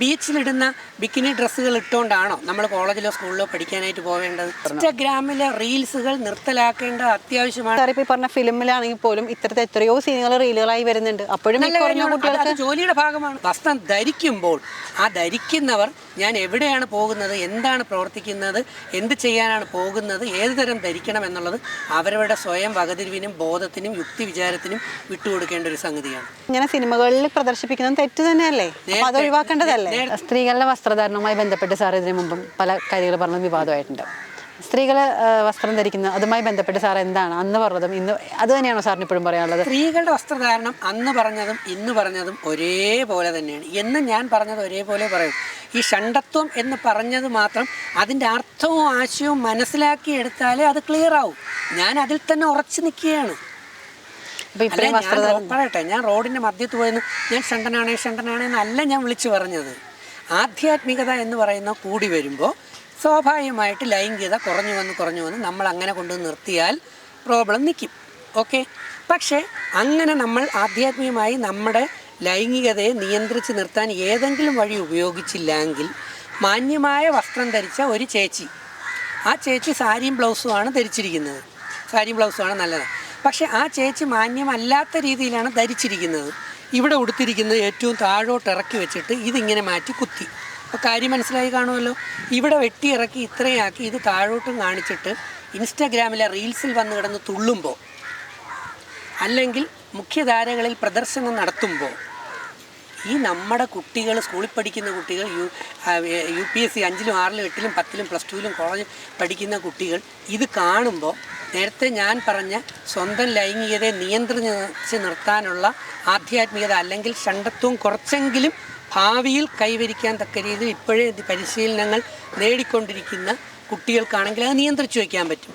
ബീച്ചിലിടുന്ന bikini ഡ്രസ്സുകൾ ഇട്ടുകൊണ്ടാണോ നമ്മൾ കോളേജിലോ സ്കൂളിലോ പഠിക്കാനായിട്ട് പോവേണ്ടത്? ഇൻസ്റ്റാഗ്രാമിലെ റീൽസുകൾ നിർത്തലാക്കേണ്ട അത്യാവശ്യമാണ്. ഇപ്പോൾ പറഞ്ഞ ഫിലിമിലാണെങ്കിൽ പോലും ഇത്തരത്തിൽ എത്രയോ സീനുകൾ റീലുകളായി വരുന്നുണ്ട്. അപ്പോഴും കുട്ടികൾക്ക് ജോലിയുടെ ഭാഗമാണ്. വസ്ത്രം ധരിക്കുമ്പോൾ ആ ധരിക്കുന്നവർ ഞാൻ എവിടെയാണ് പോകുന്നത്, എന്താണ് പ്രവർത്തിക്കുന്നത്, എന്ത് ചെയ്യാനാണ് പോകുന്നത്, ഏത് തരം ധരിക്കണം എന്നുള്ളത് അവരവരുടെ സ്വയം വകതിരിവിനും ബോധത്തിനും യുക്തി വിചാരത്തിനും വിട്ടുകൊടുക്കേണ്ട ഒരു സംഗതിയാണ്. ഇങ്ങനെ സിനിമകളിൽ പ്രദർശിപ്പിക്കുന്നത് തെറ്റ് തന്നെയല്ലേ? അത് ഒഴിവാക്കേണ്ടതല്ലേ? സ്ത്രീകളുടെ വസ്ത്രധാരണവുമായി ബന്ധപ്പെട്ട് സാർ ഇതിനു മുമ്പും പല കാര്യങ്ങൾ പറഞ്ഞ വിവാദമായിട്ടുണ്ട്. സ്ത്രീകൾ വസ്ത്രം ധരിക്കുന്ന അതുമായി ബന്ധപ്പെട്ട് സാർ എന്താണ് അന്ന് പറഞ്ഞതും ഇന്ന് അത് തന്നെയാണോ സാറിന് ഇപ്പോഴും പറയാനുള്ളത്? സ്ത്രീകളുടെ വസ്ത്രധാരണം അന്ന് പറഞ്ഞതും ഇന്ന് പറഞ്ഞതും ഒരേപോലെ തന്നെയാണ്. എന്നും ഞാൻ പറഞ്ഞത് ഒരേപോലെ പറയും. ഈ ഷണ്ടത്വം എന്ന് പറഞ്ഞത് മാത്രം അതിൻ്റെ അർത്ഥവും ആശയവും മനസ്സിലാക്കി എടുത്താലേ അത് ക്ലിയർ ആവും. ഞാൻ അതിൽ തന്നെ ഉറച്ചു നിൽക്കുകയാണ്. പറയട്ടെ, ഞാൻ റോഡിൻ്റെ മധ്യത്ത് പോയെന്ന് ഞാൻ ഷണ്ടനാണേന്നല്ല ഞാൻ വിളിച്ചു പറഞ്ഞത്. ആധ്യാത്മികത എന്ന് പറയുന്ന കൂടി വരുമ്പോൾ സ്വാഭാവികമായിട്ട് ലൈംഗികത കുറഞ്ഞു വന്ന് നമ്മൾ അങ്ങനെ കൊണ്ട് നിർത്തിയാൽ പ്രോബ്ലം നിൽക്കും. ഓക്കെ, പക്ഷേ അങ്ങനെ നമ്മൾ ആധ്യാത്മികമായി നമ്മുടെ ലൈംഗികതയെ നിയന്ത്രിച്ച് നിർത്താൻ ഏതെങ്കിലും വഴി ഉപയോഗിച്ചില്ലെങ്കിൽ മാന്യമായ വസ്ത്രം ധരിച്ച ഒരു ചേച്ചി, ആ ചേച്ചി സാരിയും ബ്ലൗസുമാണ് ധരിച്ചിരിക്കുന്നത്, സാരിയും ബ്ലൗസുമാണ് നല്ലത്. പക്ഷേ ആ ചേച്ചി മാന്യമല്ലാത്ത രീതിയിലാണ് ധരിച്ചിരിക്കുന്നത്. ഇവിടെ ഉടുത്തിരിക്കുന്നത് ഏറ്റവും താഴോട്ട് ഇറക്കി വെച്ചിട്ട് ഇതിങ്ങനെ മാറ്റി കുത്തി. അപ്പോൾ കാര്യം മനസ്സിലായി കാണുമല്ലോ. ഇവിടെ വെട്ടിയിറക്കി ഇത്രയാക്കി ഇത് താഴോട്ടും കാണിച്ചിട്ട് ഇൻസ്റ്റാഗ്രാമിലെ റീൽസിൽ വന്ന് കിടന്ന് തുള്ളുമ്പോൾ, അല്ലെങ്കിൽ മുഖ്യധാരകളിൽ പ്രദർശനം നടത്തുമ്പോൾ, ഈ നമ്മുടെ കുട്ടികൾ, സ്കൂളിൽ പഠിക്കുന്ന കുട്ടികൾ, UPSC 5ലും 6ലും 8ലും 10ലും +2ലും കോളേജിൽ പഠിക്കുന്ന കുട്ടികൾ ഇത് കാണുമ്പോൾ നേരത്തെ ഞാൻ പറഞ്ഞ സ്വന്തം ലൈംഗികതയെ നിയന്ത്രിച്ച് നിർത്താനുള്ള ആധ്യാത്മികത അല്ലെങ്കിൽ ഷണ്ടത്വം കുറച്ചെങ്കിലും ഭാവിയിൽ കൈവരിക്കാൻ തക്ക രീതിയിൽ ഇപ്പോഴേ പരിശീലനങ്ങൾ നേടിക്കൊണ്ടിരിക്കുന്ന കുട്ടികൾക്കാണെങ്കിൽ അത് നിയന്ത്രിച്ചു വയ്ക്കാൻ പറ്റും.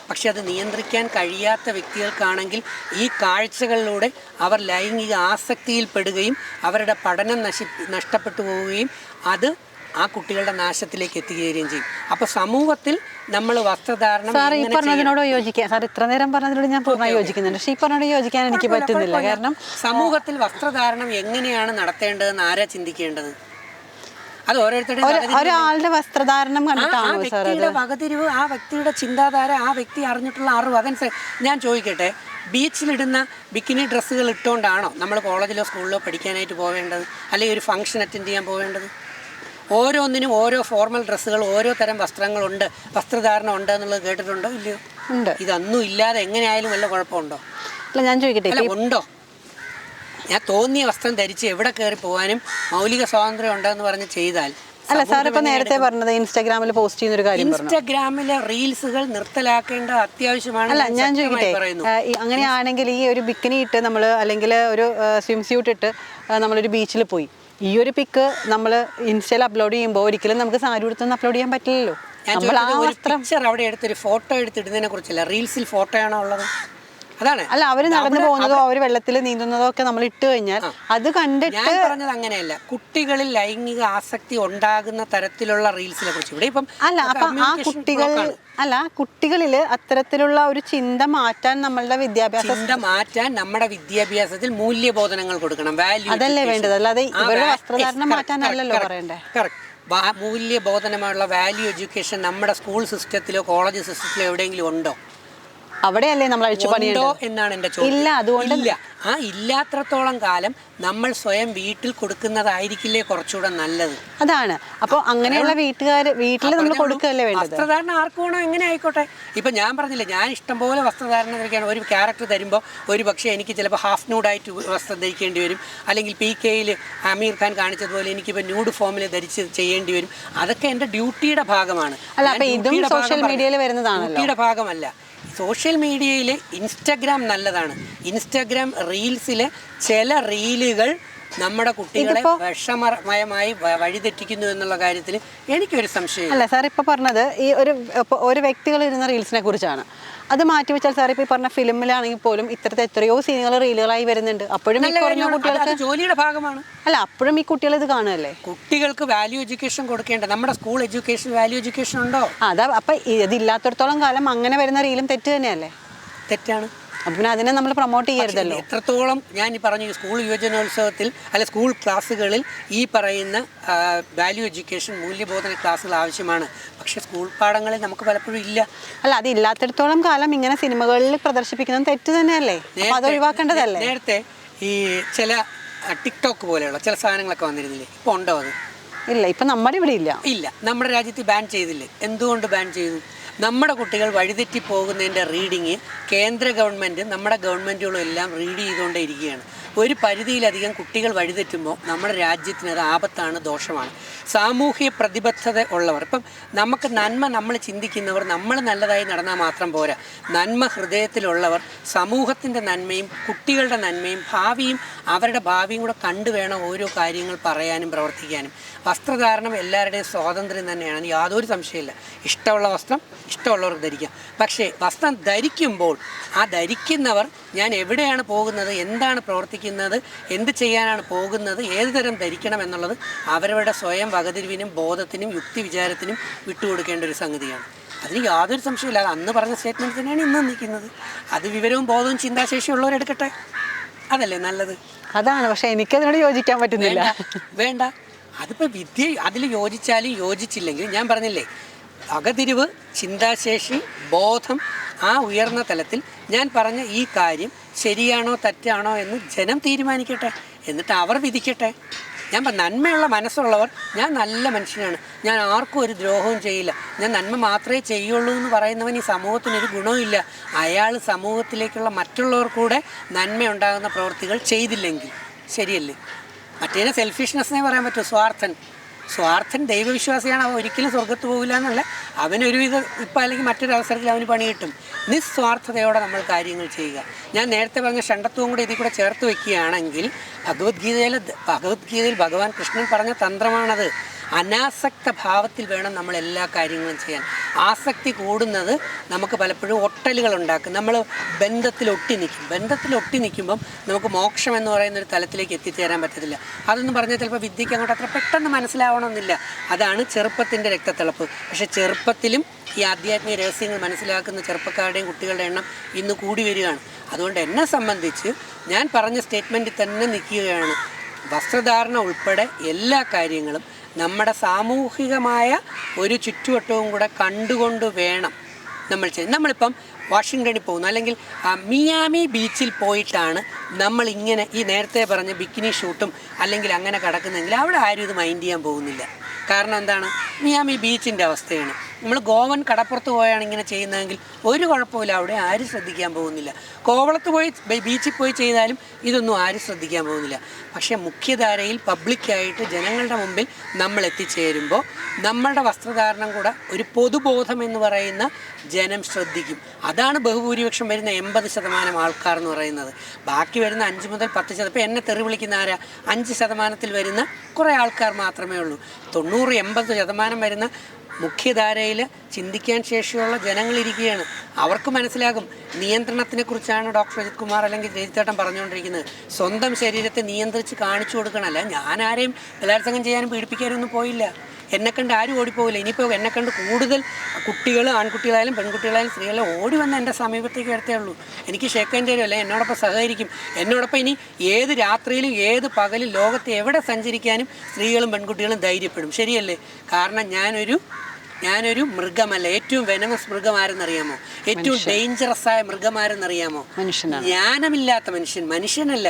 പക്ഷെ അത് നിയന്ത്രിക്കാൻ കഴിയാത്ത വ്യക്തികൾക്കാണെങ്കിൽ ഈ കാഴ്ചകളിലൂടെ അവർ ലൈംഗിക ആസക്തിയിൽപ്പെടുകയും അവരുടെ പഠനം നഷ്ടപ്പെട്ടു പോവുകയും അത് ആ കുട്ടികളുടെ നാശത്തിലേക്ക് എത്തിക്കുകയും ചെയ്യും. അപ്പോൾ സമൂഹത്തിൽ നമ്മൾ വസ്ത്രധാരണം പറഞ്ഞതിനോട് യോജിക്കാൻ സാർ ഇത്ര നേരം പറഞ്ഞതിനോട് ഞാൻ പൂർണ്ണമായി യോജിക്കുന്നുണ്ട്. പക്ഷേ ഈ പറഞ്ഞോട് യോജിക്കാൻ എനിക്ക് പറ്റുന്നില്ല. കാരണം സമൂഹത്തിൽ വസ്ത്രധാരണം എങ്ങനെയാണ് നടത്തേണ്ടതെന്ന് ആരാ ചിന്തിക്കേണ്ടത്? അത് ഒരാളുടെ വസ്ത്രധാരണം കണ്ടിട്ടാണ് വ്യക്തിയുടെ വകതിരിവ്, ആ വ്യക്തിയുടെ ചിന്താധാര, ആ വ്യക്തി അറിഞ്ഞിട്ടുള്ള അറിവ് അതനുസരിച്ച്. ഞാൻ ചോദിക്കട്ടെ, ബീച്ചിലിടുന്ന ബിക്കിനി ഡ്രസ്സുകൾ ഇട്ടുകൊണ്ടാണോ നമ്മൾ കോളേജിലോ സ്കൂളിലോ പഠിക്കാനായിട്ട് പോവേണ്ടത്, അല്ലെങ്കിൽ ഒരു ഫംഗ്ഷൻ അറ്റൻഡ് ചെയ്യാൻ പോവേണ്ടത്? ഓരോന്നിനും ഓരോ ഫോർമൽ ഡ്രസ്സുകൾ, ഓരോ തരം വസ്ത്രങ്ങളുണ്ട്, വസ്ത്രധാരണം ഉണ്ട് എന്നുള്ളത് കേട്ടിട്ടുണ്ടോ? ഇല്ലയോ? ഉണ്ട്. ഇതൊന്നും ഇല്ലാതെ എങ്ങനെയായാലും വല്ല കുഴപ്പമുണ്ടോ? അല്ല, ഞാൻ ചോദിക്കട്ടെ, ഉണ്ടോ? ഞാൻ തോന്നിയ വസ്ത്രം ധരിച്ച് എവിടെ കയറി പോകാനും മൗലിക സ്വാതന്ത്ര്യം ഉണ്ടെന്ന് പറഞ്ഞ് ചെയ്താൽ. അല്ല സാർ, ഇപ്പൊ നേരത്തെ പറഞ്ഞത് ഇൻസ്റ്റാഗ്രാമിൽ പോസ്റ്റ് ചെയ്യുന്ന ഒരു കാര്യം, ഇൻസ്റ്റാഗ്രാമിലെ റീൽസുകൾ നിർത്തലാക്കേണ്ട അത്യാവശ്യമാണ്. അല്ല, ഞാൻ ചോദിക്കട്ടെ, അങ്ങനെയാണെങ്കിൽ ഈ ഒരു ബിക്കിനി ഇട്ട് നമ്മൾ, അല്ലെങ്കിൽ ഒരു സ്വിം സ്യൂട്ട് ഇട്ട് നമ്മളൊരു ബീച്ചിൽ പോയി, ഈ ഒരു പിക്ക് നമ്മൾ ഇൻസ്റ്റയിൽ അപ്ലോഡ് ചെയ്യുമ്പോൾ ഒരിക്കലും നമുക്ക് സാരി ഉടുത്തൊന്നും അപ്ലോഡ് ചെയ്യാൻ പറ്റില്ലല്ലോ. അവിടെ എടുത്തൊരു ഫോട്ടോ എടുത്തിടുന്നതിനെ കുറിച്ചല്ല, റീൽസിൽ ഫോട്ടോയാണോ ഉള്ളത്? അതാണ്. അല്ല, അവര് നടന്നു പോകുന്നതോ അവര് വെള്ളത്തിൽ നീന്തുന്നതോ ഒക്കെ നമ്മൾ ഇട്ട് കഴിഞ്ഞാൽ അത് കണ്ടിട്ട്. ഞാൻ പറഞ്ഞത് അങ്ങനെയല്ല, കുട്ടികളിൽ ലൈംഗിക ആസക്തി ഉണ്ടാകുന്ന തരത്തിലുള്ള റീൽസിനെ കുറിച്ച്. ഇവിടെ ഇപ്പം കുട്ടികളിൽ അത്തരത്തിലുള്ള ഒരു ചിന്ത മാറ്റാൻ നമ്മളുടെ നമ്മുടെ വിദ്യാഭ്യാസത്തിൽ മൂല്യബോധനങ്ങൾ കൊടുക്കണം, വാല്യൂ. അതല്ലേ വേണ്ടത്, അല്ലാതെ ഇവരുടെ വസ്ത്രധാരണം മാറ്റാനല്ലല്ലോ പറയണ്ടേ. മൂല്യബോധനമുള്ള വാല്യൂ എഡ്യൂക്കേഷൻ നമ്മുടെ സ്കൂൾ സിസ്റ്റത്തിലോ കോളേജ് സിസ്റ്റത്തിലോ എവിടെയെങ്കിലും ഉണ്ടോ? അവിടെയല്ലേ നമ്മൾ അഴിച്ചുപണിയുണ്ടോ എന്നാണ് എൻ്റെ ചോദ്യം. ഇല്ല, അതുകൊണ്ടില്ല. ആ ഇല്ലാത്രത്തോളം കാലം നമ്മൾ സ്വയം വീട്ടിൽ കൊടുക്കുന്നതായിരിക്കില്ലേ കുറച്ചുകൂടെ നല്ലത്? അതാണ്. അപ്പോൾ അങ്ങനെയുള്ള വീട്ടിൽ നമ്മൾ കൊടുക്കുകയല്ലേ വേണ്ടത്. വസ്ത്രധാരണം ആർക്ക് വേണോ എങ്ങനെ ആയിക്കോട്ടെ. ഇപ്പം ഞാൻ പറഞ്ഞില്ലേ, ഞാൻ ഇഷ്ടംപോലെ വസ്ത്രധാരണം ധരിക്കുകയാണ്. ഒരു ക്യാരക്ടർ തരുമ്പോൾ ഒരു പക്ഷേ എനിക്ക് ചിലപ്പോൾ ഹാഫ് ന്യൂഡായിട്ട് വസ്ത്രം ധരിക്കേണ്ടി വരും, അല്ലെങ്കിൽ PKയിൽ അമീർ ഖാൻ കാണിച്ചതുപോലെ എനിക്കിപ്പോൾ ന്യൂഡ് ഫോമിൽ ധരിച്ച് ചെയ്യേണ്ടി വരും. അതൊക്കെ എൻ്റെ ഡ്യൂട്ടിയുടെ ഭാഗമാണ്. അല്ല, അപ്പോൾ ഇതും സോഷ്യൽ മീഡിയയിൽ വരുന്നതാണ്, ഡ്യൂട്ടിയുടെ ഭാഗമല്ല. സോഷ്യൽ മീഡിയയിൽ ഇൻസ്റ്റഗ്രാം നല്ലതാണ്. ഇൻസ്റ്റഗ്രാം റീൽസിലെ ചില റീലുകൾ നമ്മുടെ കുട്ടികളെ വിഷമയമായി വഴിതെറ്റിക്കുന്നു എന്നുള്ള കാര്യത്തിൽ എനിക്കൊരു സംശയം. അല്ല സാർ, ഇപ്പോൾ പറഞ്ഞത് ഈ ഒരു വ്യക്തികൾ ഇരുന്ന റീൽസിനെ കുറിച്ചാണ്. അത് മാറ്റിവെച്ചാൽ സാർ ഇപ്പോൾ ഈ പറഞ്ഞ ഫിലിമിലാണെങ്കിൽ പോലും ഇത്തരത്തിൽ എത്രയോ സീനുകൾ റീലുകളായി വരുന്നുണ്ട്. അപ്പോഴും കുട്ടികൾക്ക് ജോലിയുടെ ഭാഗമാണ്. അല്ല, അപ്പോഴും ഈ കുട്ടികൾ ഇത് കാണുകയല്ലേ. കുട്ടികൾക്ക് വാല്യൂ എഡ്യൂക്കേഷൻ കൊടുക്കേണ്ട നമ്മുടെ സ്കൂൾ എഡ്യൂക്കേഷൻ വാല്യൂ എഡ്യൂക്കേഷൻ ഉണ്ടോ? അതാ. അപ്പം ഇതില്ലാത്തടത്തോളം കാലം അങ്ങനെ വരുന്ന റീലും തെറ്റ് തന്നെയല്ലേ? തെറ്റാണ്. അപ്പം പിന്നെ അതിനെ നമ്മൾ പ്രൊമോട്ട് ചെയ്യരുതല്ലോ. എത്രത്തോളം ഞാൻ ഈ പറഞ്ഞു സ്കൂൾ യുവജനോത്സവത്തിൽ അല്ല സ്കൂൾ ക്ലാസ്സുകളിൽ ഈ പറയുന്ന വാല്യൂ എഡ്യൂക്കേഷൻ മൂല്യബോധന ക്ലാസ്സുകൾ ആവശ്യമാണ്. പക്ഷേ സ്കൂൾ പാഠങ്ങളിൽ നമുക്ക് പലപ്പോഴും ഇല്ല. അല്ല, അതില്ലാത്തിടത്തോളം കാലം ഇങ്ങനെ സിനിമകളിൽ പ്രദർശിപ്പിക്കുന്നത് തെറ്റ് തന്നെയല്ലേ? അത് ഒഴിവാക്കേണ്ടതല്ലേ? നേരത്തെ ഈ ചില ടിക്ടോക്ക് പോലെയുള്ള ചില സാധനങ്ങളൊക്കെ വന്നിരുന്നില്ലേ? ഇപ്പോൾ ഉണ്ടോ അത്? ഇല്ല, ഇപ്പം നമ്മുടെ ഇവിടെ ഇല്ല. നമ്മുടെ രാജ്യത്ത് ബാൻ ചെയ്തില്ലേ? എന്തുകൊണ്ട് ബാൻ ചെയ്തു? നമ്മുടെ കുട്ടികൾ വഴിതെറ്റി പോകുന്നതിൻ്റെ റീഡിങ് കേന്ദ്ര ഗവൺമെൻറ് നമ്മുടെ ഗവൺമെൻറ്റുകളും എല്ലാം റീഡ് ചെയ്തുകൊണ്ടേ ഇരിക്കുകയാണ്. ഒരു പരിധിയിലധികം കുട്ടികൾ വഴിതെറ്റുമ്പോൾ നമ്മുടെ രാജ്യത്തിന് അത് ആപത്താണ്, ദോഷമാണ്. സാമൂഹ്യ പ്രതിബദ്ധത ഉള്ളവർ, ഇപ്പം നമുക്ക് നന്മ നമ്മൾ ചിന്തിക്കുന്നവർ, നമ്മൾ നല്ലതായി നടന്നാൽ മാത്രം പോരാ. നന്മ ഹൃദയത്തിലുള്ളവർ സമൂഹത്തിൻ്റെ നന്മയും കുട്ടികളുടെ നന്മയും ഭാവിയും അവരുടെ ഭാവിയും കൂടെ കണ്ടു വേണം ഓരോ കാര്യങ്ങൾ പറയാനും പ്രവർത്തിക്കാനും. വസ്ത്രധാരണം എല്ലാവരുടെയും സ്വാതന്ത്ര്യം തന്നെയാണ്, യാതൊരു സംശയമില്ല. ഇഷ്ടമുള്ള വസ്ത്രം ഇഷ്ടമുള്ളവർക്ക് ധരിക്കാം. പക്ഷേ വസ്ത്രം ധരിക്കുമ്പോൾ ആ ധരിക്കുന്നവർ ഞാൻ എവിടെയാണ് പോകുന്നത്, എന്താണ് പ്രവർത്തിക്കുന്നത്, എന്ത് ചെയ്യാനാണ് പോകുന്നത്, ഏത് തരം ധരിക്കണം എന്നുള്ളത് അവരവരുടെ സ്വയം വകതിരിവിനും ബോധത്തിനും യുക്തി വിചാരത്തിനും വിട്ടുകൊടുക്കേണ്ട ഒരു സംഗതിയാണ്. അതിന് യാതൊരു സംശയമില്ല. അന്ന് പറഞ്ഞ സ്റ്റേറ്റ്മെൻറ്റ് തന്നെയാണ് ഇന്ന് നിൽക്കുന്നത്. അത് വിവരവും ബോധവും ചിന്താശേഷിയുള്ളവരെടുക്കട്ടെ, അതല്ലേ നല്ലത്? അതാണ്. പക്ഷേ എനിക്കതിനോട് യോജിക്കാൻ പറ്റുന്നില്ല. വേണ്ട, അതിപ്പോൾ വിദ്യ അതിൽ യോജിച്ചാലും യോജിച്ചില്ലെങ്കിലും ഞാൻ പറഞ്ഞില്ലേ, വകതിരിവ്, ചിന്താശേഷി, ബോധം, ആ ഉയർന്ന തലത്തിൽ ഞാൻ പറഞ്ഞ ഈ കാര്യം ശരിയാണോ തെറ്റാണോ എന്ന് ജനം തീരുമാനിക്കട്ടെ, എന്നിട്ട് അവർ വിധിക്കട്ടെ. ഞാൻ നന്മയുള്ള മനസ്സുള്ളവർ, ഞാൻ നല്ല മനുഷ്യനാണ്, ഞാൻ ആർക്കും ഒരു ദ്രോഹവും ചെയ്യില്ല, ഞാൻ നന്മ മാത്രമേ ചെയ്യുള്ളൂ എന്ന് പറയുന്നവൻ ഈ സമൂഹത്തിനൊരു ഗുണവുമില്ല. അയാൾ സമൂഹത്തിലേക്കുള്ള മറ്റുള്ളവർ കൂടെ നന്മയുണ്ടാകുന്ന പ്രവൃത്തികൾ ചെയ്തില്ലെങ്കിൽ ശരിയല്ലേ? മറ്റേനെ സെൽഫിഷ്നെസ്സേ പറയാൻ പറ്റൂ. സ്വാർത്ഥൻ ദൈവവിശ്വാസിയാണ്, അവൻ ഒരിക്കലും സ്വർഗത്ത് പോകില്ല എന്നല്ല. അവനൊരുവിധം ഇപ്പം അല്ലെങ്കിൽ മറ്റൊരു അവസരത്തിൽ അവന് പണി കിട്ടും. നിസ്വാർത്ഥതയോടെ നമ്മൾ കാര്യങ്ങൾ ചെയ്യുക. ഞാൻ നേരത്തെ പറഞ്ഞ ഷണ്ടത്വവും കൂടെ ഇതിൽ കൂടെ ചേർത്ത് വയ്ക്കുകയാണെങ്കിൽ ഭഗവത്ഗീതയിൽ ഭഗവാൻ കൃഷ്ണൻ പറഞ്ഞ തന്ത്രമാണത്. അനാസക്ത ഭാവത്തിൽ വേണം നമ്മൾ എല്ലാ കാര്യങ്ങളും ചെയ്യാൻ. ആസക്തി കൂടുന്നത് നമുക്ക് പലപ്പോഴും ഒട്ടലുകൾ ഉണ്ടാക്കും. നമ്മൾ ബന്ധത്തിൽ ഒട്ടി നിൽക്കുമ്പം നമുക്ക് മോക്ഷം എന്ന് പറയുന്നൊരു തലത്തിലേക്ക് എത്തിച്ചേരാൻ പറ്റത്തില്ല. അതൊന്നും പറഞ്ഞാൽ ചിലപ്പോൾ വിദ്യയ്ക്ക് അങ്ങോട്ട് അത്ര പെട്ടെന്ന് മനസ്സിലാവണമെന്നില്ല. അതാണ് ചെറുപ്പത്തിൻ്റെ രക്തത്തിളപ്പ്. പക്ഷേ ചെറുപ്പത്തിലും ഈ ആധ്യാത്മിക രഹസ്യങ്ങൾ മനസ്സിലാക്കുന്ന ചെറുപ്പക്കാരുടെയും കുട്ടികളുടെ എണ്ണം ഇന്ന് കൂടി വരികയാണ്. അതുകൊണ്ട് എന്നെ സംബന്ധിച്ച് ഞാൻ പറഞ്ഞ സ്റ്റേറ്റ്മെൻറ്റിൽ തന്നെ നിൽക്കുകയാണ്. വസ്ത്രധാരണ ഉൾപ്പെടെ എല്ലാ കാര്യങ്ങളും നമ്മുടെ സാമൂഹികമായ ഒരു ചുറ്റുവട്ടവും കൂടെ കണ്ടുകൊണ്ട് വേണം നമ്മൾ ചെയ്യാൻ. നമ്മളിപ്പം വാഷിങ്ടണിൽ പോകുന്നു, അല്ലെങ്കിൽ മിയാമി ബീച്ചിൽ പോയിട്ടാണ് നമ്മളിങ്ങനെ ഈ നേരത്തെ പറഞ്ഞ ബിക്കിനി ഷൂട്ടും അല്ലെങ്കിൽ അങ്ങനെ കിടക്കുന്നെങ്കിൽ അവിടെ ആരും ഇത് മൈൻഡ് ചെയ്യാൻ പോകുന്നില്ല. കാരണം എന്താണ്? മിയാമി ബീച്ചിൻ്റെ അവസ്ഥയാണ്. നമ്മൾ ഗോവൻ കടപ്പുറത്ത് പോയാണ് ഇങ്ങനെ ചെയ്യുന്നതെങ്കിൽ ഒരു കുഴപ്പമില്ല, അവിടെ ആരും ശ്രദ്ധിക്കാൻ പോകുന്നില്ല. കോവളത്ത് പോയി ബീച്ചിൽ പോയി ചെയ്താലും ഇതൊന്നും ആരും ശ്രദ്ധിക്കാൻ പോകുന്നില്ല. പക്ഷേ മുഖ്യധാരയിൽ പബ്ലിക്കായിട്ട് ജനങ്ങളുടെ മുമ്പിൽ നമ്മൾ എത്തിച്ചേരുമ്പോൾ നമ്മളുടെ വസ്ത്രധാരണം കൂടെ ഒരു പൊതുബോധം എന്ന് പറയുന്ന ജനം ശ്രദ്ധിക്കും. അതാണ് ബഹുഭൂരിപക്ഷം വരുന്ന 80% ആൾക്കാർ എന്ന് പറയുന്നത്. ബാക്കി വരുന്ന 5 മുതൽ 10%, ഇപ്പോൾ എന്നെ തെറി വിളിക്കുന്ന ആരാ? 5% വരുന്ന കുറേ ആൾക്കാർ മാത്രമേ ഉള്ളൂ. 90-80% വരുന്ന മുഖ്യധാരയിൽ ചിന്തിക്കാൻ ശേഷിയുള്ള ജനങ്ങളിരിക്കുകയാണ്. അവർക്ക് മനസ്സിലാകും. നിയന്ത്രണത്തിനെക്കുറിച്ചാണ് ഡോക്ടർ അജിത് കുമാർ അല്ലെങ്കിൽ രജിത്തേട്ടൻ പറഞ്ഞുകൊണ്ടിരിക്കുന്നത്. സ്വന്തം ശരീരത്തെ നിയന്ത്രിച്ച് കാണിച്ചു കൊടുക്കണമല്ല. ഞാൻ ആരെയും ബലാത്സംഗം ചെയ്യാനും പീഡിപ്പിക്കാനും ഒന്നും പോയില്ല. എന്നെക്കണ്ട് ആരും ഓടിപ്പോവില്ല. ഇനിയിപ്പോൾ എന്നെക്കണ്ട് കൂടുതൽ കുട്ടികൾ, ആൺകുട്ടികളായാലും പെൺകുട്ടികളായാലും സ്ത്രീകളെ ഓടി വന്ന് എൻ്റെ സമീപത്തേക്ക് വരത്തേ ഉള്ളൂ. എനിക്ക് ഷേക്കൻ്റെ അല്ല, എന്നോടൊപ്പം സഹകരിക്കും. എന്നോടൊപ്പം ഇനി ഏത് രാത്രിയിലും ഏത് പകലും ലോകത്ത് എവിടെ സഞ്ചരിക്കാനും സ്ത്രീകളും പെൺകുട്ടികളും ധൈര്യപ്പെടും. ശരിയല്ലേ? കാരണം ഞാനൊരു മൃഗമല്ല. ഏറ്റവും വെനമസ് മൃഗമാരെന്നറിയാമോ? ഏറ്റവും ഡേഞ്ചറസ് ആയ മൃഗമാരെന്നറിയാമോ? ജ്ഞാനമില്ലാത്ത മനുഷ്യനല്ല,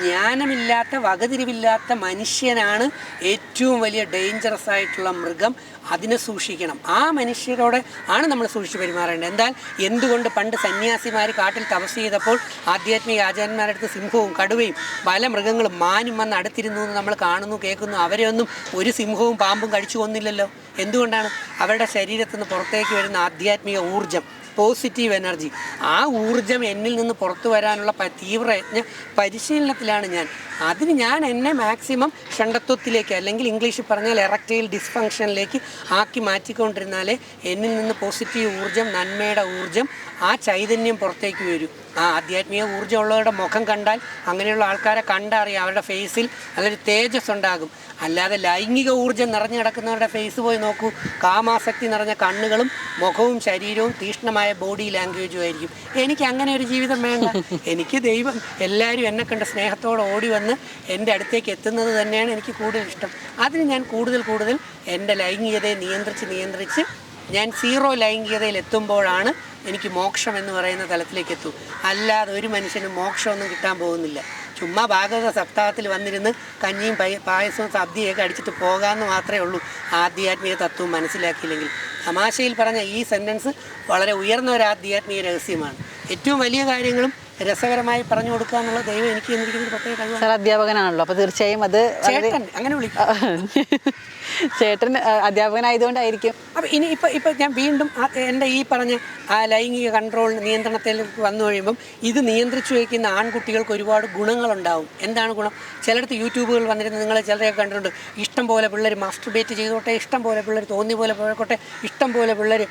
ജ്ഞാനമില്ലാത്ത വകതിരിവില്ലാത്ത മനുഷ്യനാണ് ഏറ്റവും വലിയ ഡേഞ്ചറസ് ആയിട്ടുള്ള മൃഗം. അതിനെ സൂക്ഷിക്കണം. ആ മനുഷ്യരോട് ആണ് നമ്മൾ സൂക്ഷിച്ച് പെരുമാറേണ്ടത്. എന്തുകൊണ്ട് പണ്ട് സന്യാസിമാർ കാട്ടിൽ തപസ് ചെയ്തപ്പോൾ ആധ്യാത്മിക ആചാര്യന്മാരുടെ അടുത്ത് സിംഹവും കടുവയും പല മൃഗങ്ങളും മാനും വന്ന് അടുത്തിരുന്നു എന്ന് നമ്മൾ കാണുന്നു, കേൾക്കുന്നു. അവരെ ഒന്നും ഒരു സിംഹവും പാമ്പും കഴിച്ചു കൊന്നില്ലല്ലോ. എന്തുകൊണ്ടാണ്? അവരുടെ ശരീരത്തിൽ നിന്ന് പുറത്തേക്ക് വരുന്ന ആധ്യാത്മിക ഊർജം, പോസിറ്റീവ് എനർജി, ആ ഊർജം എന്നിൽ നിന്ന് പുറത്തു വരാനുള്ള തീവ്രയജ്ഞ പരിശീലനത്തിലാണ് ഞാൻ. അതിന് ഞാൻ എന്നെ മാക്സിമം ഷണ്ടത്വത്തിലേക്ക്, അല്ലെങ്കിൽ ഇംഗ്ലീഷിൽ പറഞ്ഞാൽ എറക്റ്റൈൽ ഡിസ്ഫങ്ഷനിലേക്ക് ആക്കി മാറ്റിക്കൊണ്ടിരുന്നാലേ എന്നിൽ നിന്ന് പോസിറ്റീവ് ഊർജം, നന്മയുടെ ഊർജം, ആ ചൈതന്യം പുറത്തേക്ക് വരും. ആ ആധ്യാത്മിക ഊർജ്ജമുള്ളവരുടെ മുഖം കണ്ടാൽ അങ്ങനെയുള്ള ആൾക്കാരെ കണ്ടറിയാം, അവരുടെ ഫേസിൽ നല്ലൊരു തേജസ് ഉണ്ടാകും. അല്ലാതെ ലൈംഗിക ഊർജ്ജം നിറഞ്ഞു കിടക്കുന്നവരുടെ ഫേസ് പോയി നോക്കൂ, കാമാസക്തി നിറഞ്ഞ കണ്ണുകളും മുഖവും ശരീരവും തീക്ഷ്ണമായ ബോഡി ലാംഗ്വേജും ആയിരിക്കും. എനിക്ക് അങ്ങനെ ഒരു ജീവിതം വേണ്ട. എനിക്ക് ദൈവം എല്ലാവരും എന്നെ കണ്ട് സ്നേഹത്തോടെ ഓടി വന്ന് എൻ്റെ അടുത്തേക്ക് എത്തുന്നത് തന്നെയാണ് എനിക്ക് കൂടുതൽ ഇഷ്ടം. അതിന് ഞാൻ കൂടുതൽ എൻ്റെ ലൈംഗികതയെ നിയന്ത്രിച്ച് ഞാൻ സീറോ ലൈംഗികതയിൽ എത്തുമ്പോഴാണ് എനിക്ക് മോക്ഷം എന്ന് പറയുന്ന തലത്തിലേക്ക് എത്തും. അല്ലാതെ ഒരു മനുഷ്യനും മോക്ഷമൊന്നും കിട്ടാൻ പോകുന്നില്ല. ചുമ്മാ ഭാഗവത സപ്താഹത്തിൽ വന്നിരുന്ന് കഞ്ഞിയും പായസവും സദ്യയൊക്കെ അടിച്ചിട്ട് പോകാമെന്ന് മാത്രമേ ഉള്ളൂ, ആധ്യാത്മിക തത്വം മനസ്സിലാക്കിയില്ലെങ്കിൽ. തമാശയിൽ പറഞ്ഞ ഈ സെൻറ്റൻസ് വളരെ ഉയർന്ന ഒരു ആധ്യാത്മിക രഹസ്യമാണ്. ഏറ്റവും വലിയ കാര്യങ്ങളും രസകരമായി പറഞ്ഞു കൊടുക്കുക എന്നുള്ള ദൈവം എനിക്ക് എന്നിരിക്കുന്ന പ്രത്യേക കഴിവാണ്. സാർ അധ്യാപകനാണല്ലോ, അപ്പോൾ തീർച്ചയായും അത് ചേട്ടൻ അങ്ങനെ വിളിക്കും. ചേട്ടൻ അധ്യാപകനായതുകൊണ്ടായിരിക്കും. അപ്പം ഇപ്പം ഞാൻ വീണ്ടും എൻ്റെ ഈ പറഞ്ഞ ആ ലൈംഗിക കൺട്രോൾ നിയന്ത്രണത്തിൽ വന്നു കഴിയുമ്പം ഇത് നിയന്ത്രിച്ചു വയ്ക്കുന്ന ആൺകുട്ടികൾക്ക് ഒരുപാട് ഗുണങ്ങളുണ്ടാവും. എന്താണ് ഗുണം? ചിലടത്ത് യൂട്യൂബുകൾ വന്നിരുന്ന് നിങ്ങൾ ചിലരെയൊക്കെ കണ്ടിട്ടുണ്ട്, ഇഷ്ടം പോലെ പിള്ളേർ മാസ്റ്റർബേറ്റ് ചെയ്തോട്ടെ, ഇഷ്ടം പോലെ പിള്ളേർ തോന്നി പോലെ പോയിക്കോട്ടെ, ഇഷ്ടം പോലെ പിള്ളേർ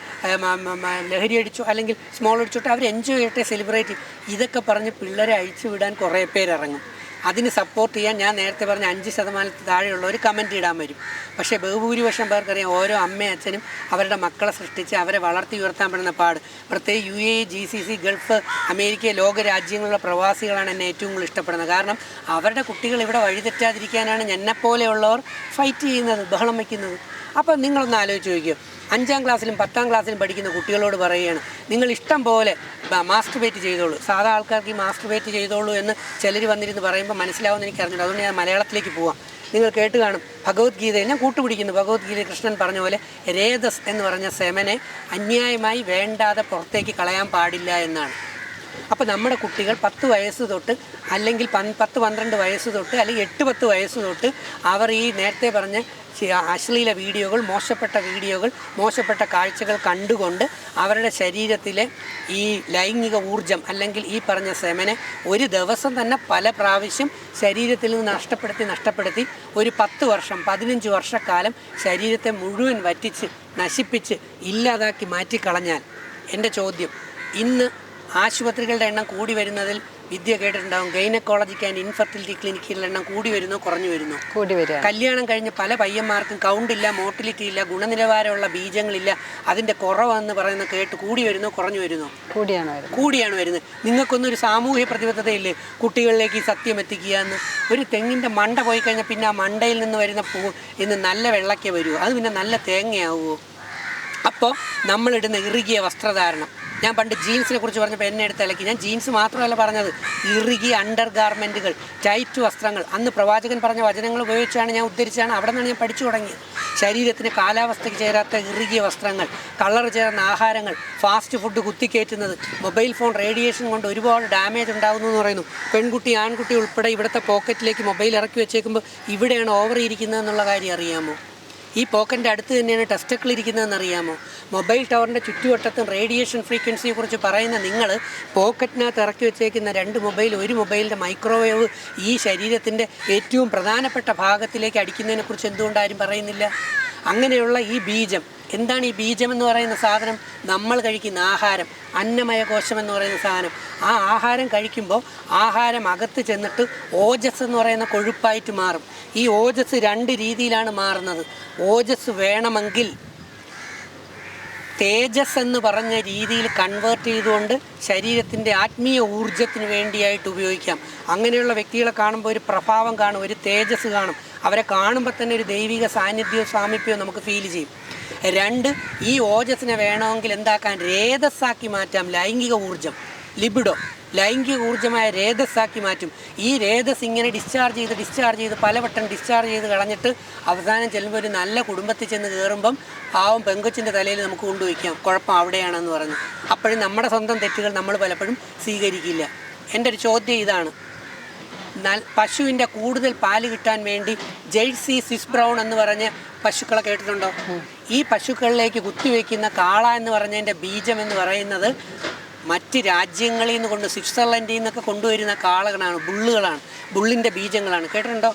ലഹരി അടിച്ചോ അല്ലെങ്കിൽ സ്മോൾ അടിച്ചോട്ടെ, അവർ എൻജോയ് ചെയ്യട്ടെ, സെലിബ്രേറ്റ്. ഇതൊക്കെ പറഞ്ഞ് പിള്ളേരെ അഴിച്ചു വിടാൻ കുറേ പേരിറങ്ങും. അതിന് സപ്പോർട്ട് ചെയ്യാൻ ഞാൻ നേരത്തെ പറഞ്ഞ 5% താഴെയുള്ളവർ കമൻറ്റ് ഇടാൻ വരും. പക്ഷേ ബഹുഭൂരിപക്ഷം പേർക്കറിയാം ഓരോ അമ്മയും അച്ഛനും അവരുടെ മക്കളെ സൃഷ്ടിച്ച് അവരെ വളർത്തി ഉയർത്താൻ പെടുന്ന പാട്. പ്രത്യേകിച്ച് UAE, GCC, ഗൾഫ്, അമേരിക്ക, ലോക രാജ്യങ്ങളിലുള്ള പ്രവാസികളാണ് എന്നെ ഏറ്റവും കൂടുതൽ ഇഷ്ടപ്പെടുന്നത്. കാരണം അവരുടെ കുട്ടികൾ ഇവിടെ വഴിതെറ്റാതിരിക്കാനാണ് എന്നെപ്പോലെയുള്ളവർ ഫൈറ്റ് ചെയ്യുന്നത്, ബഹളം വയ്ക്കുന്നത്. അപ്പോൾ നിങ്ങളൊന്ന് ആലോചിച്ച് നോക്കിയോ, 5ാം ക്ലാസ്സിലും 10ാം ക്ലാസ്സിലും പഠിക്കുന്ന കുട്ടികളോട് പറയുകയാണ്, നിങ്ങൾ ഇഷ്ടം പോലെ മാസ്റ്റർബേറ്റ് ചെയ്തോളൂ. സാധാ ആൾക്കാർക്ക് ഈ മാസ്റ്റർബേറ്റ് ചെയ്തോളൂ എന്ന് ചിലർ വന്നിരുന്ന് പറയുമ്പോൾ മനസ്സിലാവുമെന്ന് എനിക്ക് അറിഞ്ഞിട്ടുണ്ട്. അതുകൊണ്ട് ഞാൻ മലയാളത്തിലേക്ക് പോവാം. നിങ്ങൾ കേട്ട് കാണും, ഭഗവത്ഗീതയിൽ ഞാൻ കൂട്ടുപിടിക്കുന്നു. ഭഗവത്ഗീതയിൽ കൃഷ്ണൻ പറഞ്ഞ പോലെ രേതസ് എന്ന് പറഞ്ഞ സെമനെ അന്യായമായി വേണ്ടാതെ പുറത്തേക്ക് കളയാൻ പാടില്ല എന്നാണ്. അപ്പോൾ നമ്മുടെ കുട്ടികൾ 10 വയസ്സ് തൊട്ട് അല്ലെങ്കിൽ 10-12 വയസ്സ് തൊട്ട് അല്ലെങ്കിൽ 8-10 വയസ്സ് തൊട്ട് അവർ ഈ നേരത്തെ പറഞ്ഞ അശ്ലീല വീഡിയോകൾ, മോശപ്പെട്ട വീഡിയോകൾ, മോശപ്പെട്ട കാഴ്ചകൾ കണ്ടുകൊണ്ട് അവരുടെ ശരീരത്തിലെ ഈ ലൈംഗിക ഊർജം അല്ലെങ്കിൽ ഈ പറഞ്ഞ സെമനെ ഒരു ദിവസം തന്നെ പല പ്രാവശ്യം ശരീരത്തിൽ നിന്ന് നഷ്ടപ്പെടുത്തി ഒരു 10 വർഷം 15 വർഷക്കാലം ശരീരത്തെ മുഴുവൻ വറ്റിച്ച് നശിപ്പിച്ച് ഇല്ലാതാക്കി മാറ്റിക്കളഞ്ഞാൽ, എൻ്റെ ചോദ്യം, ഇന്ന് ആശുപത്രികളുടെ എണ്ണം കൂടി വരുന്നതിൽ വിദ്യ കേട്ടിട്ടുണ്ടാകും. ഗൈനക്കോളജിക്ക് ആൻഡ് ഇൻഫെർട്ടിലിറ്റി ക്ലിനിക്കുകളുടെ എണ്ണം കൂടി വരുന്നോ കുറഞ്ഞു വരുന്നോ? കൂടി വരിക. കല്യാണം കഴിഞ്ഞ് പല പയ്യന്മാർക്കും കൗണ്ടില്ല, മോട്ടിലിറ്റി ഇല്ല, ഗുണനിലവാരമുള്ള ബീജങ്ങളില്ല, അതിൻ്റെ കുറവെന്ന് പറയുന്ന കേട്ട് കൂടി വരുന്നോ കുറഞ്ഞു വരുന്നോ? കൂടിയാണ് വരുന്നത്. നിങ്ങൾക്കൊന്നൊരു സാമൂഹ്യ പ്രതിബദ്ധതയില്ലേ കുട്ടികളിലേക്ക് ഈ സത്യം എത്തിക്കുക എന്ന്? ഒരു തെങ്ങിൻ്റെ മണ്ട പോയി കഴിഞ്ഞാൽ പിന്നെ ആ മണ്ടയിൽ നിന്ന് വരുന്ന പൂ ഇന്ന് നല്ല വെള്ളയ്ക്ക വരുമോ? അത് പിന്നെ നല്ല തേങ്ങയാവുമോ? അപ്പോൾ നമ്മളിടുന്ന ഇറുകിയ വസ്ത്രധാരണം, ഞാൻ പണ്ട് ജീൻസിനെ കുറിച്ച് പറഞ്ഞപ്പോൾ എന്നെ എടുത്ത് ഇലക്കി. ഞാൻ ജീൻസ് മാത്രമല്ല പറഞ്ഞത്, ഇറുകിയ അണ്ടർ ഗാർമെൻറ്റുകൾ, ടൈറ്റ് വസ്ത്രങ്ങൾ. അന്ന് പ്രവാചകൻ പറഞ്ഞ വചനങ്ങൾ ഉപയോഗിച്ചാണ് ഞാൻ ഉദ്ധരിച്ചാണ്, അവിടെ നിന്നാണ് ഞാൻ പഠിച്ചു തുടങ്ങിയത്. ശരീരത്തിന് കാലാവസ്ഥയ്ക്ക് ചേരാത്ത ഇറുകിയ വസ്ത്രങ്ങൾ, കളർ ചേർന്ന ആഹാരങ്ങൾ, ഫാസ്റ്റ് ഫുഡ് കുത്തിക്കയറ്റുന്നത്, മൊബൈൽ ഫോൺ റേഡിയേഷൻ കൊണ്ട് ഒരുപാട് ഡാമേജ് ഉണ്ടാകുന്നു എന്ന് പറയുന്നു. പെൺകുട്ടി ആൺകുട്ടി ഉൾപ്പെടെ ഇവിടുത്തെ പോക്കറ്റിലേക്ക് മൊബൈൽ ഇറക്കി വെച്ചേക്കുമ്പോൾ ഇവിടെയാണ് ഓവർ ഇരിക്കുന്നതെന്നുള്ള കാര്യം അറിയാമോ? ഈ പോക്കറ്റിൻ്റെ അടുത്ത് തന്നെയാണ് ടെസ്റ്റക്കിൾ ഇരിക്കുന്നതെന്ന് അറിയാമോ? മൊബൈൽ ടവറിൻ്റെ ചുറ്റുവട്ടത്തും റേഡിയേഷൻ ഫ്രീക്വൻസിയെ കുറിച്ച് പറയുന്ന നിങ്ങൾ പോക്കറ്റിനകത്ത് ഇറക്കി വെച്ചേക്കുന്ന 2 മൊബൈൽ, ഒരു മൊബൈലിൻ്റെ മൈക്രോവേവ് ഈ ശരീരത്തിൻ്റെ ഏറ്റവും പ്രധാനപ്പെട്ട ഭാഗത്തിലേക്ക് അടിക്കുന്നതിനെക്കുറിച്ച് എന്തുകൊണ്ടാരും പറയുന്നില്ല? അങ്ങനെയുള്ള ഈ ബീജം, എന്താണ് ഈ ബീജം എന്ന് പറയുന്ന സാധനം? നമ്മൾ കഴിക്കുന്ന ആഹാരം, അന്നമയ കോശം എന്ന് പറയുന്ന സാധനം. ആ ആഹാരം കഴിക്കുമ്പോൾ ആഹാരം അകത്ത് ചെന്നിട്ട് ഓജസ് എന്ന് പറയുന്ന കൊഴുപ്പായിട്ട് മാറും. ഈ ഓജസ് 2 രീതിയിലാണ് മാറുന്നത്. ഓജസ് വേണമെങ്കിൽ തേജസ് എന്ന് പറഞ്ഞ രീതിയിൽ കൺവേർട്ട് ചെയ്തുകൊണ്ട് ശരീരത്തിൻ്റെ ആത്മീയ ഊർജത്തിന് വേണ്ടിയായിട്ട് ഉപയോഗിക്കാം. അങ്ങനെയുള്ള വ്യക്തികളെ കാണുമ്പോൾ ഒരു പ്രഭാവം കാണും, ഒരു തേജസ് കാണും. അവരെ കാണുമ്പോൾ തന്നെ ഒരു ദൈവിക സാന്നിധ്യവും സാമീപ്യവും നമുക്ക് ഫീൽ ചെയ്യും. 2, ഈ ഓജസ്സിനെ വേണമെങ്കിൽ എന്താക്കാൻ, രേതസ്സാക്കി മാറ്റാം. ലൈംഗിക ഊർജം, ലിബിഡോ, ലൈംഗിക ഊർജ്ജമായ രേതസ്സാക്കി മാറ്റും. ഈ രേതസ് ഇങ്ങനെ ഡിസ്ചാർജ് ചെയ്ത് പലവട്ടം ഡിസ്ചാർജ് ചെയ്ത് കളഞ്ഞിട്ട് അവസാനം ചെല്ലുമ്പോൾ ഒരു നല്ല കുടുംബത്തിൽ ചെന്ന് കയറുമ്പം പാവം പെങ്കൊച്ചിൻ്റെ തലയിൽ നമുക്ക് കൊണ്ടുവയ്ക്കാം, കുഴപ്പം അവിടെയാണെന്ന് പറഞ്ഞു. അപ്പോഴും നമ്മുടെ സ്വന്തം തെറ്റുകൾ നമ്മൾ പലപ്പോഴും സ്വീകരിക്കില്ല. എൻ്റെ ഒരു ചോദ്യം ഇതാണ്, പശുവിൻ്റെ കൂടുതൽ പാല് കിട്ടാൻ വേണ്ടി ജേഴ്സി, സ്വിസ് ബ്രൗൺ എന്ന് പറഞ്ഞ പശുക്കളെ കേട്ടിട്ടുണ്ടോ? ഈ പശുക്കളിലേക്ക് കുത്തിവെക്കുന്ന കാള എന്ന് പറഞ്ഞതിൻ്റെ ബീജം എന്ന് പറയുന്നത് മറ്റ് രാജ്യങ്ങളിൽ നിന്ന് കൊണ്ട്, സ്വിറ്റ്സർലൻഡിൽ നിന്നൊക്കെ കൊണ്ടുവരുന്ന കാളകളാണ്, ബുള്ളുകളാണ്, ബുള്ളിൻ്റെ ബീജങ്ങളാണ്. കേട്ടിട്ടുണ്ടോ?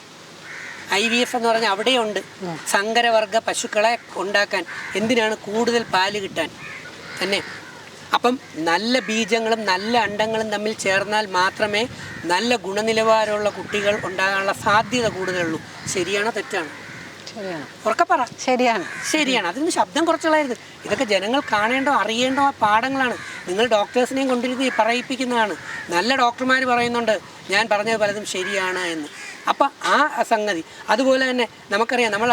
IVF എന്ന് പറഞ്ഞാൽ അവിടെയുണ്ട്. സങ്കരവർഗ പശുക്കളെ ഉണ്ടാക്കാൻ. എന്തിനാണ്? കൂടുതൽ പാല് കിട്ടാൻ തന്നെ. അപ്പം നല്ല ബീജങ്ങളും നല്ല അണ്ടങ്ങളും തമ്മിൽ ചേർന്നാൽ മാത്രമേ നല്ല ഗുണനിലവാരമുള്ള കുട്ടികൾ ഉണ്ടാകാനുള്ള സാധ്യത കൂടുതലുള്ളൂ. ശരിയാണോ തെറ്റാണ്? ശരിയാണ്. ഉറക്കപ്പറ. ശരിയാണ്. ശരിയാണ്. അതിന് ശബ്ദം കുറച്ചുള്ളായിരുന്നു. ഇതൊക്കെ ജനങ്ങൾ കാണേണ്ടോ അറിയേണ്ടോ പാഠങ്ങളാണ്. നിങ്ങൾ ഡോക്ടേഴ്സിനെയും കൊണ്ടിരുന്ന് പറയിപ്പിക്കുന്നതാണ്. നല്ല ഡോക്ടർമാർ പറയുന്നുണ്ട് ഞാൻ പറഞ്ഞത് പലതും ശരിയാണ് എന്ന്. അപ്പം ആ സംഗതി അതുപോലെ തന്നെ നമുക്കറിയാം. നമ്മൾ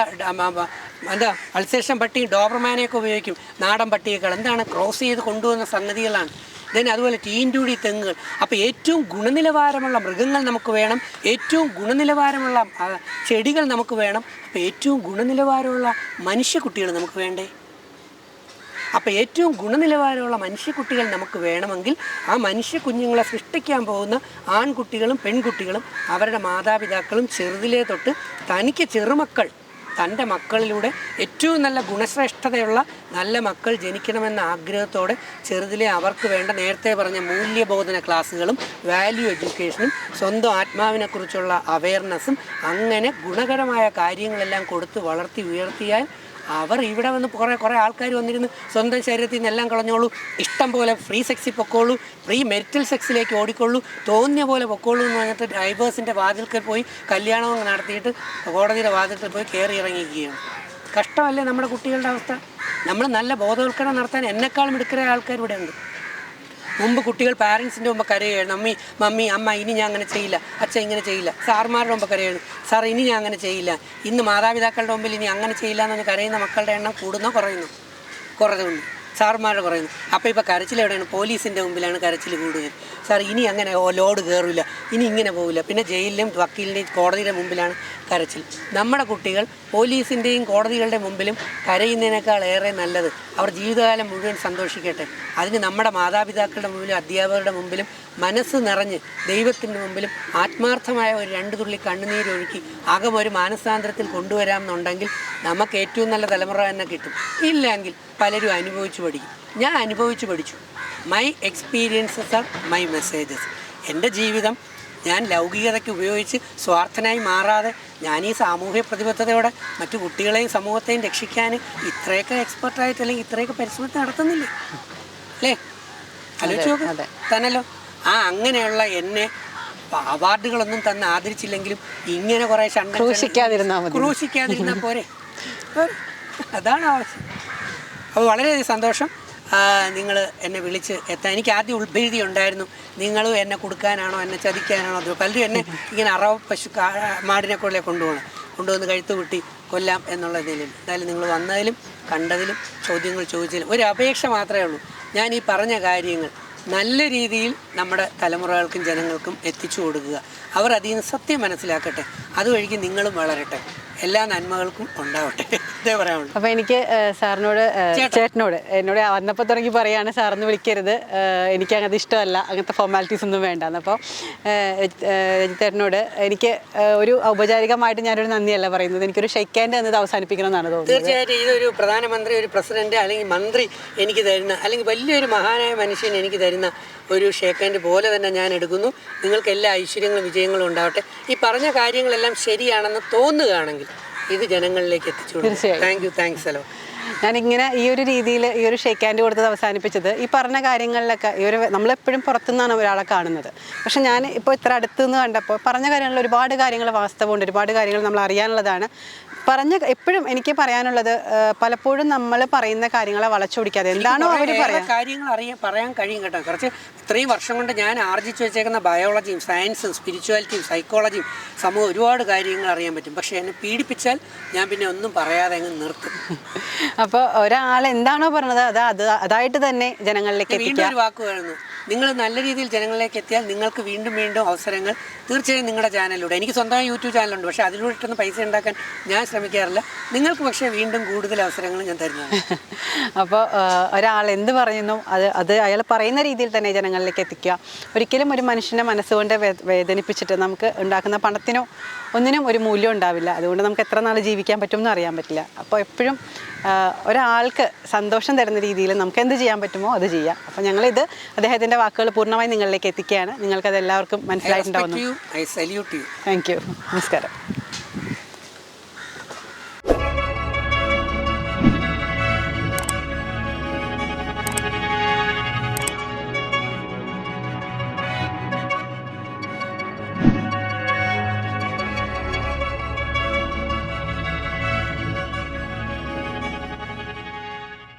എന്താ അൾസേഷൻ പട്ടി ഡോബർമാനെയൊക്കെ ഉപയോഗിക്കും. നാടൻ പട്ടിയേക്കാൾ എന്താണ് ക്രോസ് ചെയ്ത് കൊണ്ടുവന്ന സംഗതികളാണ്. അതുപോലെ ടീൻറ്റൂടി തെങ്ങുകൾ. അപ്പോൾ ഏറ്റവും ഗുണനിലവാരമുള്ള മൃഗങ്ങൾ നമുക്ക് വേണം, ഏറ്റവും ഗുണനിലവാരമുള്ള ചെടികൾ നമുക്ക് വേണം. അപ്പോൾ ഏറ്റവും ഗുണനിലവാരമുള്ള മനുഷ്യക്കുട്ടികൾ നമുക്ക് വേണ്ടേ? അപ്പോൾ ഏറ്റവും ഗുണനിലവാരമുള്ള മനുഷ്യക്കുട്ടികൾ നമുക്ക് വേണമെങ്കിൽ ആ മനുഷ്യ കുഞ്ഞുങ്ങളെ സൃഷ്ടിക്കാൻ പോകുന്ന ആൺകുട്ടികളും പെൺകുട്ടികളും അവരുടെ മാതാപിതാക്കളും ചെറുതിലേ തൊട്ട് തനിക്ക് ചെറുമക്കൾ തൻ്റെ മക്കളിലൂടെ ഏറ്റവും നല്ല ഗുണശ്രേഷ്ഠതയുള്ള നല്ല മക്കൾ ജനിക്കണമെന്ന ആഗ്രഹത്തോടെ ചെറുതിലെ അവർക്ക് വേണ്ട നേരത്തെ പറഞ്ഞ മൂല്യബോധന ക്ലാസ്സുകളും വാല്യൂ എഡ്യൂക്കേഷനും സ്വന്തം ആത്മാവിനെക്കുറിച്ചുള്ള അവയർനെസ്സും അങ്ങനെ ഗുണകരമായ കാര്യങ്ങളെല്ലാം കൊടുത്ത് വളർത്തി ഉയർത്തിയാൽ അവർ ഇവിടെ വന്ന് കുറേ ആൾക്കാർ വന്നിരുന്ന് സ്വന്തം ശരീരത്തിൽ നിന്നെല്ലാം കളഞ്ഞോളൂ, ഇഷ്ടം പോലെ ഫ്രീ സെക്സിൽ പൊക്കോളൂ, ഫ്രീ മെരിറ്റൽ സെക്സിലേക്ക് ഓടിക്കൊള്ളൂ, തോന്നിയ പോലെ പൊക്കോളൂ എന്ന് പറഞ്ഞിട്ട് ഡൈവേഴ്സിൻ്റെ വാതിൽക്കൽ പോയി കല്യാണവും നടത്തിയിട്ട് കോടതിയുടെ വാതിൽക്കൽ പോയി കയറി ഇറങ്ങിയിരിക്കുകയാണ്. കഷ്ടമല്ലേ നമ്മുടെ കുട്ടികളുടെ അവസ്ഥ? നമ്മൾ നല്ല ബോധവൽക്കരണം നടത്താൻ എന്നെക്കാളും എടുക്കുന്ന ആൾക്കാർ ഇവിടെ ഉണ്ട്. മുമ്പ് കുട്ടികൾ പാരൻസിൻ്റെ മുമ്പ് കരയുകയാണ്, മമ്മി അമ്മ ഇനി ഞാൻ അങ്ങനെ ചെയ്യില്ല, അച്ഛൻ ഇങ്ങനെ ചെയ്യില്ല. സാർമാരുടെ മുമ്പ് കരയാണ്, സാർ ഇനി ഞാൻ അങ്ങനെ ചെയ്യില്ല. ഇന്ന് മാതാപിതാക്കളുടെ മുമ്പിൽ ഇനി അങ്ങനെ ചെയ്യില്ല എന്ന് കരയുന്ന മക്കളുടെ എണ്ണം കൂടുന്നോ കുറയുന്നു? സാർമാരുടെ കുറയുന്നു. അപ്പോൾ ഇപ്പോൾ കരച്ചിൽ എവിടെയാണ്? പോലീസിൻ്റെ മുമ്പിലാണ് കരച്ചിൽ കൂടുതൽ. സാർ ഇനി അങ്ങനെ ലോഡ് കയറില്ല, ഇനി ഇങ്ങനെ പോകില്ല. പിന്നെ ജയിലിലും വക്കീലിൻ്റെയും കോടതിയുടെ മുമ്പിലാണ് കരച്ചിൽ. നമ്മുടെ കുട്ടികൾ പോലീസിൻ്റെയും കോടതികളുടെ മുമ്പിലും കരയുന്നതിനേക്കാൾ ഏറെ നല്ലത് അവർ ജീവിതകാലം മുഴുവൻ സന്തോഷിക്കട്ടെ. അതിന് നമ്മുടെ മാതാപിതാക്കളുടെ മുമ്പിലും അധ്യാപകരുടെ മുമ്പിലും മനസ്സ് നിറഞ്ഞ് ദൈവത്തിൻ്റെ മുമ്പിലും ആത്മാർത്ഥമായ ഒരു 2 തുള്ളി കണ്ണുനീരൊഴുക്കി അകമൊരു മാനസാന്തരത്തിൽ കൊണ്ടുവരാമെന്നുണ്ടെങ്കിൽ നമുക്ക് ഏറ്റവും നല്ല തലമുറ തന്നെ കിട്ടും. ഇല്ലെങ്കിൽ പലരും അനുഭവിച്ചു പഠിക്കും. ഞാൻ അനുഭവിച്ചു പഠിച്ചു. My experiences are my messages. എൻ്റെ ജീവിതം ഞാൻ ലൗകികതയ്ക്ക് ഉപയോഗിച്ച് സ്വാർത്ഥനായി മാറാതെ ഞാൻ ഈ സാമൂഹ്യ പ്രതിബദ്ധതയോടെ മറ്റു കുട്ടികളെയും സമൂഹത്തെയും രക്ഷിക്കാൻ ഇത്രയൊക്കെ എക്സ്പെർട്ടായിട്ട് അല്ലെങ്കിൽ ഇത്രയൊക്കെ പരിശ്രമത്തെ നടത്തുന്നില്ലേ? അല്ലേ? ആലോചിച്ച് നോക്ക് തന്നല്ലോ. അങ്ങനെയുള്ള എന്നെ അവാർഡുകളൊന്നും തന്ന് ആദരിച്ചില്ലെങ്കിലും ഇങ്ങനെ കുറേ ക്രൂശിക്കാതിരുന്നാൽ പോരെ? അതാണ് ആവശ്യം. അപ്പോൾ വളരെയധികം സന്തോഷം നിങ്ങൾ എന്നെ വിളിച്ച് എത്താൻ. എനിക്ക് ആദ്യം ഉൾഭീതി ഉണ്ടായിരുന്നു, നിങ്ങളും എന്നെ കൊടുക്കാനാണോ എന്നെ ചതിക്കാനാണോ? അത് പലരും എന്നെ ഇങ്ങനെ അറവ് പശു മാടിനെ കൊണ്ടുവന്ന് കഴുത്ത് കുട്ടി കൊല്ലാം എന്നുള്ള നിലയിൽ. എന്തായാലും നിങ്ങൾ വന്നതിലും കണ്ടതിലും ചോദ്യങ്ങൾ ചോദിച്ചതിലും ഒരു അപേക്ഷ മാത്രമേ ഉള്ളൂ. ഞാൻ ഈ പറഞ്ഞ കാര്യങ്ങൾ നല്ല രീതിയിൽ നമ്മുടെ തലമുറകൾക്കും ജനങ്ങൾക്കും എത്തിച്ചു കൊടുക്കുക. അവർ അതിൽ നിന്ന് സത്യം മനസ്സിലാക്കട്ടെ. അതുവഴിക്ക് നിങ്ങളും വളരട്ടെ. എല്ലാ നന്മകൾക്കും ഉണ്ടാവട്ടെ. ഇതേ പറയാനുള്ളൂ. അപ്പോൾ എനിക്ക് സാറിനോട് ചേട്ടനോട് എന്നോട് വന്നപ്പോൾ തുടങ്ങി പറയുകയാണ് സാറെന്ന് വിളിക്കരുത്, എനിക്ക് അങ്ങനത്തെ ഇഷ്ടമല്ല, അങ്ങനത്തെ ഫോർമാലിറ്റീസ് ഒന്നും വേണ്ടാന്ന്. അപ്പോൾ ചേട്ടനോട് എനിക്ക് ഒരു ഔപചാരികമായിട്ട് ഞാനൊരു നന്ദിയല്ല പറയുന്നത്, എനിക്കൊരു ഷെയ്ക്ക് ഹാൻഡ് എന്നത് അവസാനിപ്പിക്കണമെന്നാണ് തോന്നുന്നത്. തീർച്ചയായിട്ടും ഇതൊരു പ്രധാനമന്ത്രി, ഒരു പ്രസിഡന്റ് അല്ലെങ്കിൽ മന്ത്രി എനിക്ക് തരുന്ന, അല്ലെങ്കിൽ വലിയൊരു മഹാനായ മനുഷ്യൻ എനിക്ക് തരുന്ന ഒരു ഷേക്ക് ഹാൻഡ് പോലെ തന്നെ ഞാൻ എടുക്കുന്നു. നിങ്ങൾക്ക് എല്ലാ ഐശ്വര്യങ്ങളും വിജയങ്ങളും ഉണ്ടാവട്ടെ. ഈ പറഞ്ഞ കാര്യങ്ങളെല്ലാം ശരിയാണെന്ന് തോന്നുകയാണെങ്കിൽ ഇത് ജനങ്ങളിലേക്ക് എത്തിച്ചു. Thank you. താങ്ക്സ് അല്ലോ. ഞാനിങ്ങനെ ഈ ഒരു രീതിയിൽ ഈ ഒരു ഷേക്ക് ഹാൻഡ് കൊടുത്തത് അവസാനിപ്പിച്ചത് ഈ പറഞ്ഞ കാര്യങ്ങളിലൊക്കെ നമ്മളെപ്പോഴും പുറത്തുനിന്നാണ് ഒരാളെ കാണുന്നത്. പക്ഷെ ഞാൻ ഇപ്പോൾ ഇത്ര അടുത്തുനിന്ന് കണ്ടപ്പോൾ പറഞ്ഞ കാര്യങ്ങളിൽ ഒരുപാട് കാര്യങ്ങൾ വാസ്തവമുണ്ട്, ഒരുപാട് കാര്യങ്ങൾ നമ്മൾ അറിയാനുള്ളതാണ്. എപ്പോഴും എനിക്ക് പറയാനുള്ളത്, പലപ്പോഴും നമ്മൾ പറയുന്ന കാര്യങ്ങളെ വളച്ചൊടിക്കാതെ എന്താണോ അവർ പറയാൻ കഴിയും കേട്ടോ. കുറച്ച് ഇത്രയും വർഷം കൊണ്ട് ഞാൻ ആർജിച്ചു വെച്ചേക്കുന്ന ബയോളജിയും സയൻസും സ്പിരിച്വാലിറ്റിയും സൈക്കോളജിയും സമൂഹം ഒരുപാട് കാര്യങ്ങൾ അറിയാൻ പറ്റും. പക്ഷെ എന്നെ പീഡിപ്പിച്ചാൽ ഞാൻ പിന്നെ ഒന്നും പറയാതെ അങ്ങ് നിർത്തും. അപ്പോൾ ഒരാൾ എന്താണോ പറഞ്ഞത് അതായിട്ട് തന്നെ ജനങ്ങളിലേക്ക് വീണ്ടും ഒരു വാക്ക് പറയുന്നു. നിങ്ങൾ നല്ല രീതിയിൽ ജനങ്ങളിലേക്ക് എത്തിയാൽ നിങ്ങൾക്ക് വീണ്ടും വീണ്ടും അവസരങ്ങൾ തീർച്ചയായും നിങ്ങളുടെ ചാനലിലൂടെ. എനിക്ക് സ്വന്തമായി യൂട്യൂബ് ചാനലുണ്ട്, പക്ഷേ അതിലൂടെ ഇട്ടൊന്നും പൈസ ഉണ്ടാക്കാൻ ഞാൻ ശ്രമിക്കാറില്ല. നിങ്ങൾക്ക് പക്ഷേ വീണ്ടും കൂടുതൽ അവസരങ്ങൾ ഞാൻ തരുന്നതാണ്. അപ്പോൾ ഒരാൾ എന്ത് പറയുന്നു അത് അയാൾ പറയുന്ന രീതിയിൽ തന്നെ ജനങ്ങളിലേക്ക് എത്തിക്കുക. ഒരിക്കലും ഒരു മനുഷ്യനെ മനസ്സുകൊണ്ട് വേദനിപ്പിച്ചിട്ട് നമുക്ക് ഉണ്ടാക്കുന്ന പണത്തിനോ ഒന്നിനും ഒരു മൂല്യം ഉണ്ടാവില്ല. അതുകൊണ്ട് നമുക്ക് എത്ര നാൾ ജീവിക്കാൻ പറ്റുമെന്ന് അറിയാൻ പറ്റില്ല. അപ്പോൾ എപ്പോഴും ഒരാൾക്ക് സന്തോഷം തരുന്ന രീതിയിൽ നമുക്ക് എന്ത് ചെയ്യാൻ പറ്റുമോ അത് ചെയ്യാം. അപ്പോൾ ഞങ്ങളിത് അദ്ദേഹത്തിൻ്റെ വാക്കുകൾ പൂർണ്ണമായി നിങ്ങളിലേക്ക് എത്തിക്കുകയാണ്. നിങ്ങൾക്കത് എല്ലാവർക്കും മനസ്സിലായിട്ടുണ്ടാവുന്നു. I salute you. Thank you. നമസ്കാരം.